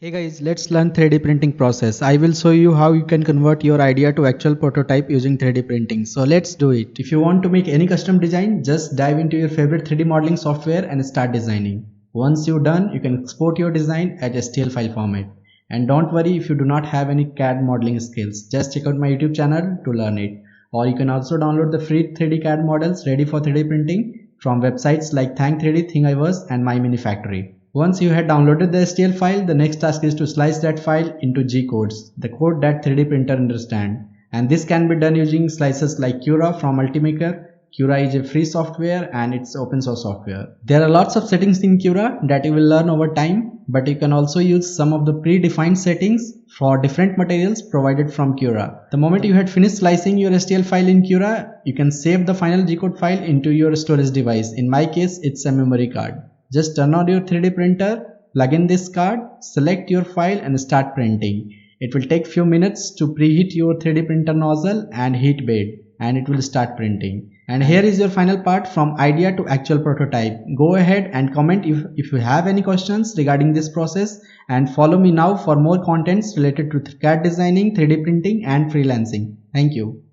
Hey guys, let's learn 3D printing process. I will show you how you can convert your idea to actual prototype using 3D printing. So let's do it. If you want to make any custom design, just dive into your favorite 3D modeling software and start designing. Once you're done, you can export your design as STL file format. And don't worry if you do not have any CAD modeling skills. Just check out my YouTube channel to learn it. Or you can also download the free 3D CAD models ready for 3D printing from websites like Thank3D, Thingiverse and My Mini Factory. Once you had downloaded the STL file, the next task is to slice that file into G codes, the code that 3D printer understands. And this can be done using slices like Cura from Ultimaker. Cura is a free software and it's open source software. There are lots of settings in Cura that you will learn over time, but you can also use some of the predefined settings for different materials provided from Cura. The moment you had finished slicing your STL file in Cura, you can save the final G code file into your storage device. In my case, it's a memory card. Just turn on your 3D printer, plug in this card, select your file and start printing. It will take few minutes to preheat your 3D printer nozzle and heat bed, and it will start printing. And here is your final part from idea to actual prototype. Go ahead and comment if you have any questions regarding this process, and follow me now for more contents related to CAD designing, 3D printing and freelancing. Thank you.